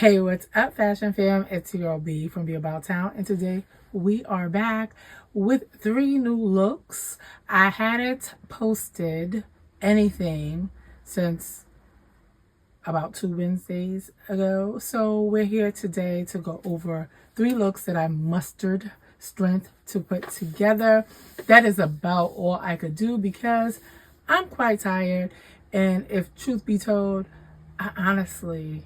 Hey, what's up, Fashion Fam? It's your girl B from Be About Town, and today we are back with 3 new looks. I hadn't posted anything since about 2 Wednesdays ago, so we're here today to go over 3 looks that I mustered strength to put together. That is about all I could do because I'm quite tired, and if truth be told, I honestly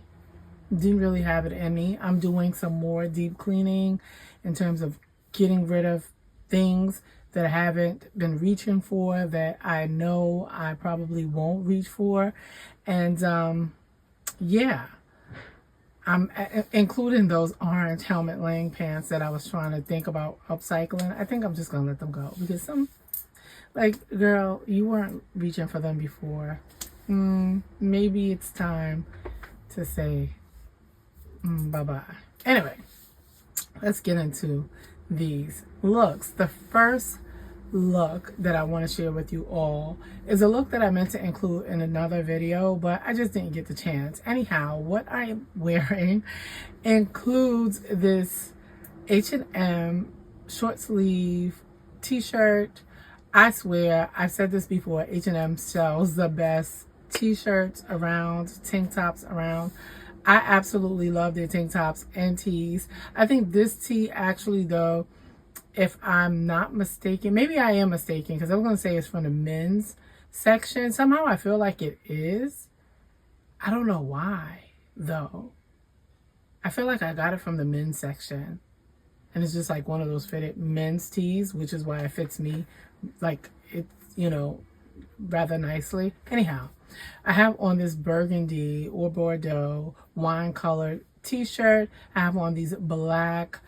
didn't really have it in me. I'm doing some more deep cleaning in terms of getting rid of things that I haven't been reaching for, that I know I probably won't reach for. And yeah, I'm including those orange helmet laying pants that I was trying to think about upcycling. I think I'm just gonna let them go because girl, you weren't reaching for them before. Maybe it's time to say bye-bye. Anyway, let's get into these looks. The first look that I want to share with you all is a look that I meant to include in another video, but I just didn't get the chance. Anyhow, what I am wearing includes this H&M short sleeve t-shirt. I swear, I've said this before, H&M sells the best t-shirts around, tank tops around. I absolutely love their tank tops and tees. I think this tee actually, though, if I'm not mistaken, maybe I am mistaken because I was going to say it's from the men's section. Somehow I feel like it is. I don't know why, though. I feel like I got it from the men's section. And it's just like one of those fitted men's tees, which is why it fits me like it's, rather nicely. Anyhow, I have on this burgundy or Bordeaux wine colored t-shirt. I have on these black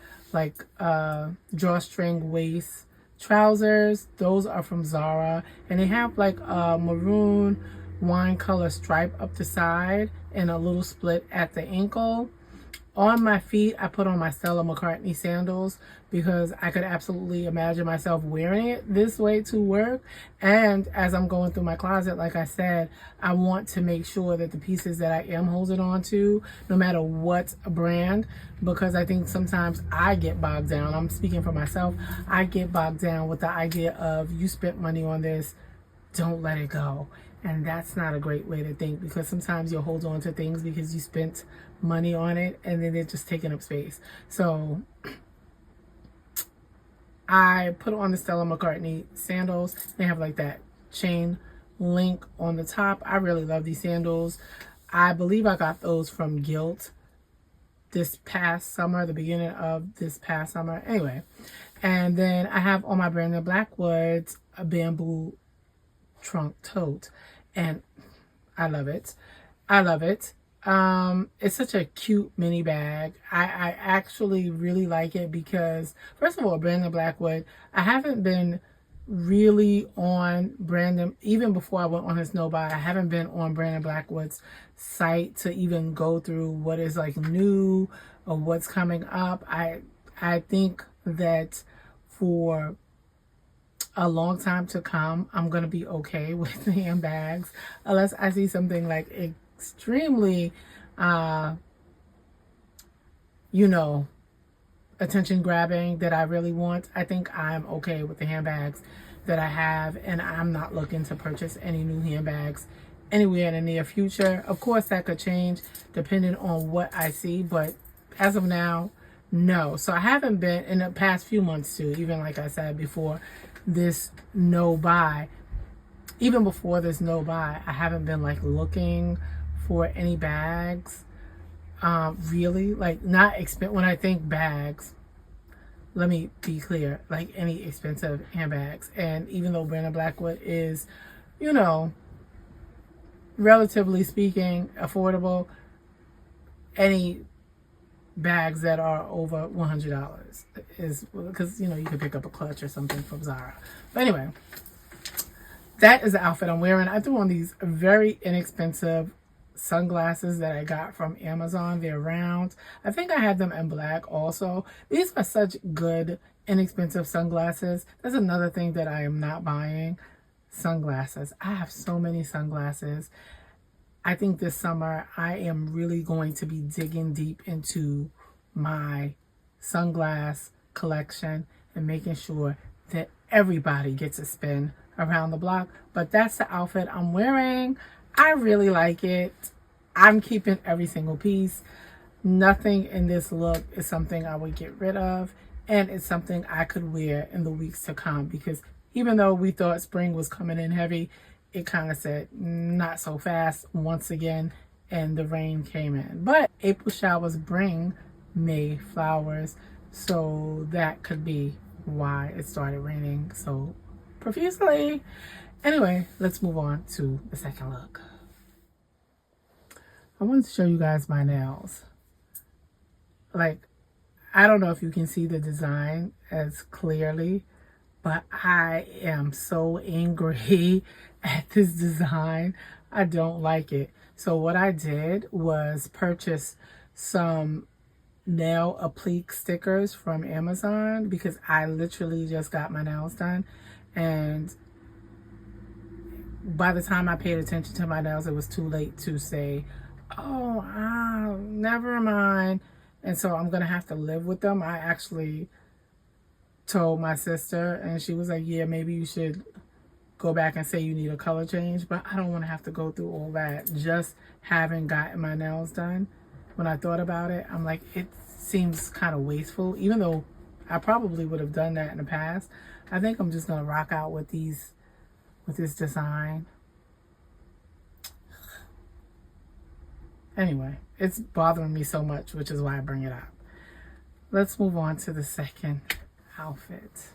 drawstring waist trousers. Those are from Zara, and they have like a maroon wine color stripe up the side and a little split at the ankle. On my feet, I put on my Stella McCartney sandals because I could absolutely imagine myself wearing it this way to work. And as I'm going through my closet, like I said, I want to make sure that the pieces that I am holding on to, no matter what brand, because I think sometimes I get bogged down. I'm speaking for myself. I get bogged down with the idea of you spent money on this, don't let it go. And that's not a great way to think, because sometimes you'll hold on to things because you spent money on it and then they're just taking up space. So I put on the Stella McCartney sandals. They have like that chain link on the top. I really love these sandals. I believe I got those from Gilt this past summer, the beginning of this past summer. Anyway, and then I have on my Brandon Blackwoods a bamboo trunk tote, and I love it. I love it. It's such a cute mini bag. I actually really like it because, first of all, Brandon Blackwood, I haven't been really on Brandon, even before I went on his no buy, I haven't been on Brandon Blackwood's site to even go through what is like new or what's coming up. I think that for a long time to come, I'm going to be okay with handbags unless I see something like extremely, attention grabbing that I really want. I think I'm okay with the handbags that I have, and I'm not looking to purchase any new handbags anywhere in the near future. Of course, that could change depending on what I see, but as of now, no. So I haven't been in the past few months too, even like I said before this no buy, even before this no buy, I haven't been like looking for any bags. Really, like not expensive. When I think bags, let me be clear, like any expensive handbags. And even though Brandon Blackwood is, relatively speaking, affordable, any bags that are over $100 is because you can pick up a clutch or something from Zara. But anyway, that is the outfit I'm wearing. I threw on these very inexpensive sunglasses that I got from Amazon. They're round. I think I had them in black also. These are such good inexpensive sunglasses. That's another thing that I am not buying. Sunglasses. I have so many sunglasses. I think this summer I am really going to be digging deep into my sunglass collection and making sure that everybody gets a spin around the block. But that's the outfit I'm wearing. I really like it. I'm keeping every single piece. Nothing in this look is something I would get rid of, and it's something I could wear in the weeks to come, because even though we thought spring was coming in heavy, it kind of said not so fast once again, and the rain came in. But April showers bring May flowers, so that could be why it started raining so profusely. Anyway, let's move on to the second look. I wanted to show you guys my nails. Like, I don't know if you can see the design as clearly, but I am so angry at this design. I don't like it. So what I did was purchase some nail applique stickers from Amazon, because I literally just got my nails done, and by the time I paid attention to my nails, it was too late to say, oh, never mind. And so I'm going to have to live with them. I actually told my sister, and she was like, yeah, maybe you should go back and say you need a color change. But I don't want to have to go through all that just having gotten my nails done. When I thought about it, I'm like, it seems kind of wasteful, even though I probably would have done that in the past. I think I'm just going to rock out with this design. Anyway, it's bothering me so much, which is why I bring it up. Let's move on to the second outfit.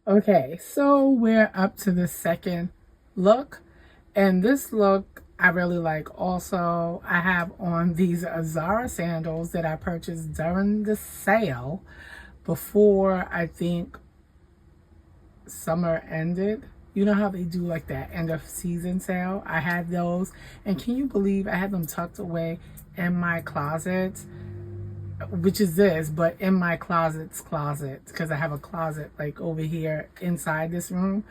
Okay, so we're up to the second look, and this look I really like also. I have on these Zara sandals that I purchased during the sale before, I think, summer ended. You know how they do like that end of season sale? I had those, and can you believe I had them tucked away in my closet, which is this, but in my closet's closet, because I have a closet like over here inside this room,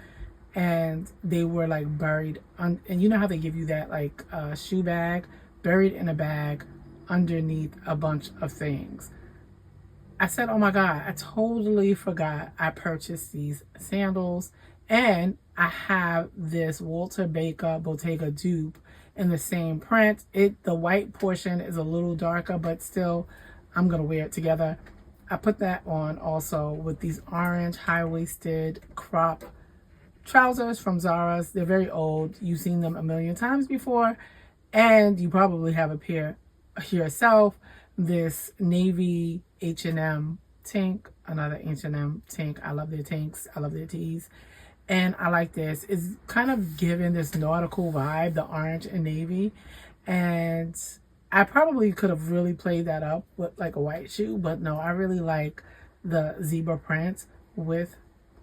and they were like buried and you know how they give you that like shoe bag, buried in a bag underneath a bunch of things. I said, oh my God, I totally forgot I purchased these sandals, and I have this Walter Baker Bottega dupe in the same print. The white portion is a little darker, but still, I'm gonna wear it together. I put that on also with these orange high-waisted crop trousers from Zara's. They're very old. You've seen them a million times before, and you probably have a pair yourself. This navy H&M tank, another H&M tank. I love their tanks. I love their tees. And I like this. It's kind of giving this nautical vibe, the orange and navy. And I probably could have really played that up with like a white shoe, but no, I really like the zebra print with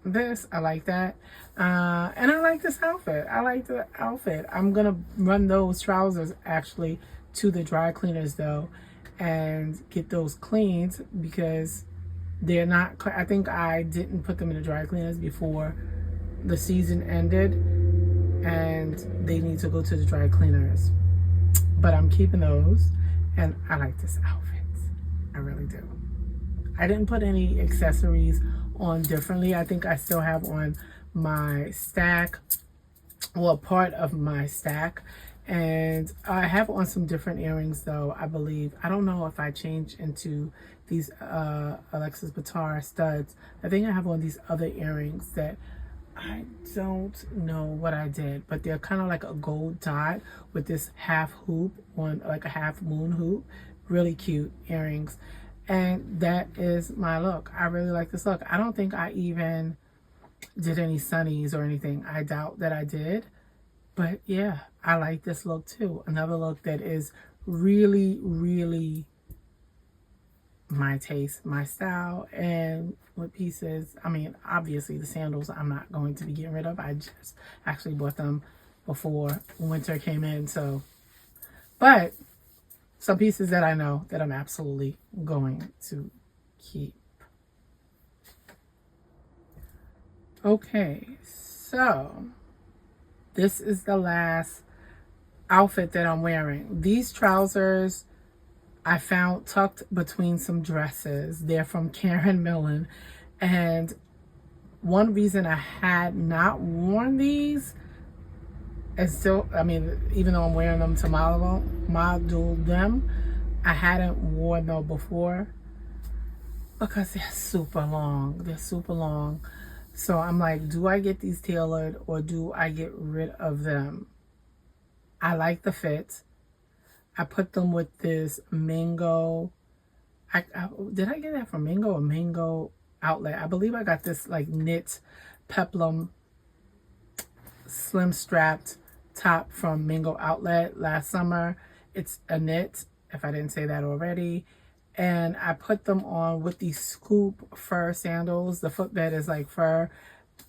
this. I like that. And I like this outfit. I like the outfit. I'm going to run those trousers actually to the dry cleaners though, and get those cleaned, because they're not, I think I didn't put them in the dry cleaners before the season ended, and they need to go to the dry cleaners. But I'm keeping those, and I like this outfit. I really do. I didn't put any accessories on differently. I think I still have on my stack, well, part of my stack, and I have on some different earrings though, I believe. I don't know if I changed into these Alexis Batar studs. I think I have on these other earrings that I don't know what I did, but they're kind of like a gold dot with this half hoop on, like a half moon hoop. Really cute earrings. And that is my look. I really like this look. I don't think I even did any sunnies or anything. I doubt that I did. But yeah, I like this look too. Another look that is really, really my taste, my style, and with pieces. I mean, obviously the sandals I'm not going to be getting rid of. I just actually bought them before winter came in. So, but some pieces that I know that I'm absolutely going to keep. Okay, so this is the last outfit that I'm wearing. These trousers I found tucked between some dresses. They're from Millen. And one reason I had not worn these, and still, I mean, even though I'm wearing them to model them, I hadn't worn them before because they're super long. They're super long. So I'm like, do I get these tailored or do I get rid of them? I like the fit. I put them with this Mango. Did I get that from Mango or Mango Outlet? I believe I got this like knit peplum slim strapped top from Mango Outlet last summer. It's a knit, if I didn't say that already. And I put them on with these scoop fur sandals. The footbed is like fur.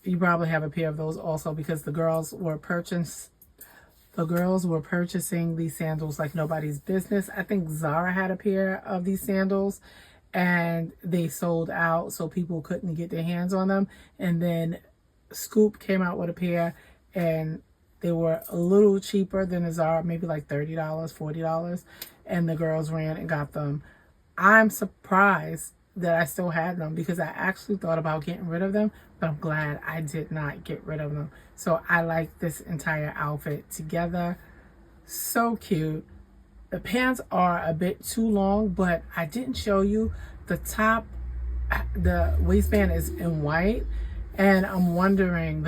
You probably have a pair of those also because the girls were purchasing these sandals like nobody's business. I think Zara had a pair of these sandals and they sold out, so people couldn't get their hands on them. And then Scoop came out with a pair and they were a little cheaper than the Zara, maybe like $30, $40. And the girls ran and got them. I'm surprised that I still had them because I actually thought about getting rid of them, but I'm glad I did not get rid of them. So I like this entire outfit together. So cute. The pants are a bit too long, but I didn't show you the top. The waistband is in white, and I'm wondering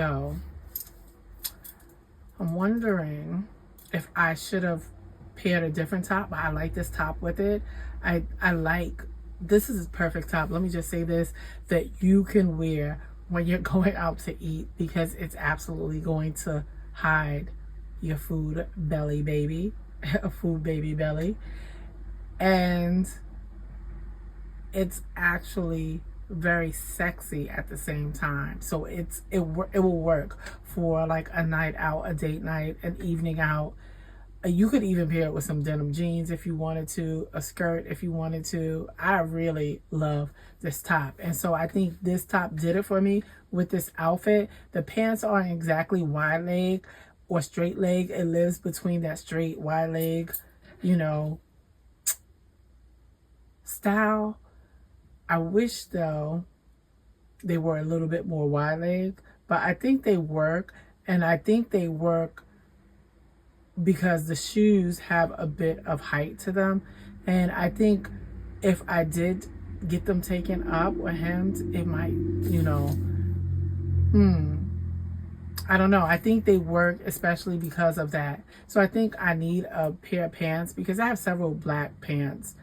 if I should have paired a different top, but I like this top with it. I like, this is a perfect top. Let me just say this, that you can wear when you're going out to eat because it's absolutely going to hide your food belly, baby, a food baby belly. And it's actually very sexy at the same time. So it will work for like a night out, a date night, an evening out. You could even pair it with some denim jeans if you wanted to, a skirt if you wanted to. I really love this top. And so I think this top did it for me with this outfit. The pants aren't exactly wide leg or straight leg. It lives between that straight, wide leg, style. I wish though they were a little bit more wide leg, but I think they work. And I think they work because the shoes have a bit of height to them. And I think if I did get them taken up or hemmed, it might, I don't know. I think they work especially because of that. So I think I need a pair of pants because I have several black pants.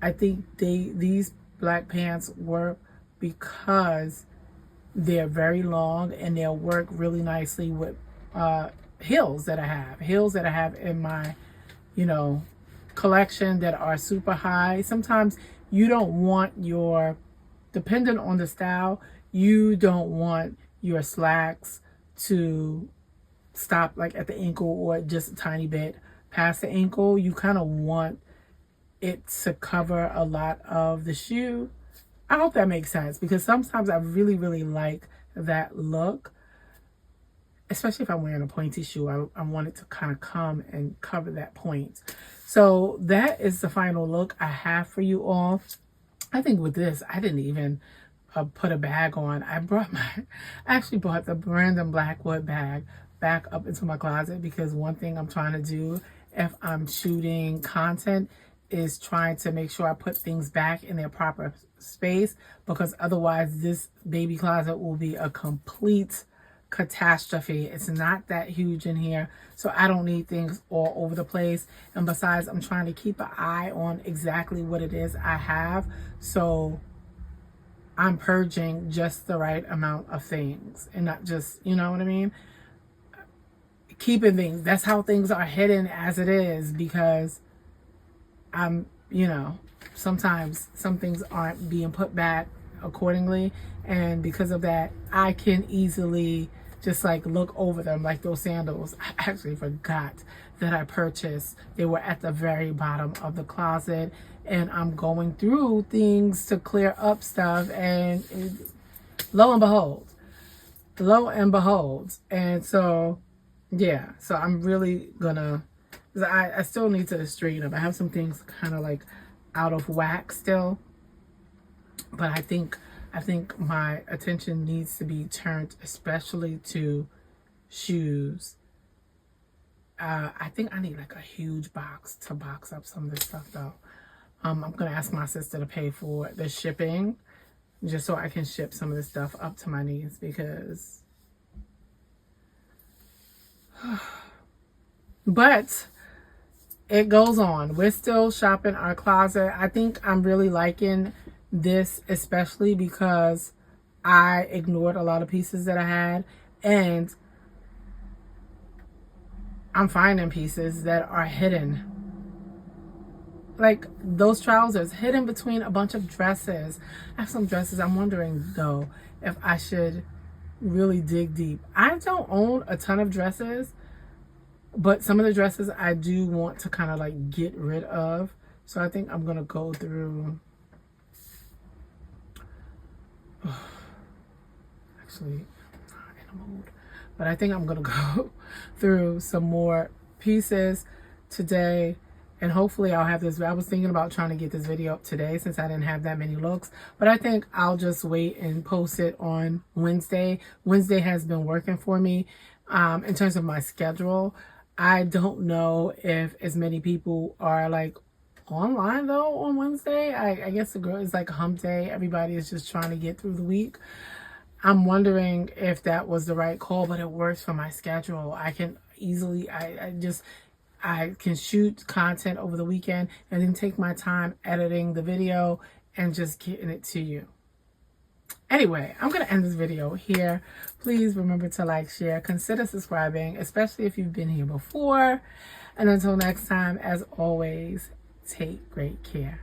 I think these black pants work because they're very long and they'll work really nicely with heels that I have in my collection that are super high. Sometimes you don't want depending on the style, you don't want your slacks to stop like at the ankle or just a tiny bit past the ankle. You kind of want it to cover a lot of the shoe. I hope that makes sense because sometimes I really, really like that look. Especially if I'm wearing a pointy shoe, I want it to kind of come and cover that point. So that is the final look I have for you all. I think with this, I didn't even put a bag on. I actually brought the Brandon Blackwood bag back up into my closet because one thing I'm trying to do if I'm shooting content is trying to make sure I put things back in their proper space because otherwise this baby closet will be a complete catastrophe. It's not that huge in here, so I don't need things all over the place. And besides, I'm trying to keep an eye on exactly what it is I have, so I'm purging just the right amount of things and not just, you know what I mean, keeping things. That's how things are hidden as it is because I'm, sometimes some things aren't being put back accordingly, and because of that I can easily just like look over them. Like those sandals, I actually forgot that I purchased. They were at the very bottom of the closet and I'm going through things to clear up stuff and lo and behold. And so yeah, so I'm really gonna 'Cause I still need to straighten up. I have some things kind of like out of whack still. But I think my attention needs to be turned especially to shoes. I think I need like a huge box to box up some of this stuff though. I'm gonna ask my sister to pay for the shipping just so I can ship some of this stuff up to my niece, because but it goes on. We're still shopping our closet. I think I'm really liking this, especially because I ignored a lot of pieces that I had, and I'm finding pieces that are hidden. Like those trousers hidden between a bunch of dresses. I have some dresses. I'm wondering though if I should really dig deep. I don't own a ton of dresses, but some of the dresses I do want to kind of like get rid of. So I think I'm going to go through. Actually, I'm not in a mood. But I think I'm going to go through some more pieces today. And hopefully I'll have this. I was thinking about trying to get this video up today since I didn't have that many looks. But I think I'll just wait and post it on Wednesday. Wednesday has been working for me in terms of my schedule. I don't know if as many people are like online though on Wednesday. I guess it's like hump day. Everybody is just trying to get through the week. I'm wondering if that was the right call, but it works for my schedule. I can easily, I can shoot content over the weekend and then take my time editing the video and just getting it to you. Anyway, I'm going to end this video here. Please remember to like, share, consider subscribing, especially if you've been here before. And until next time, as always, take great care.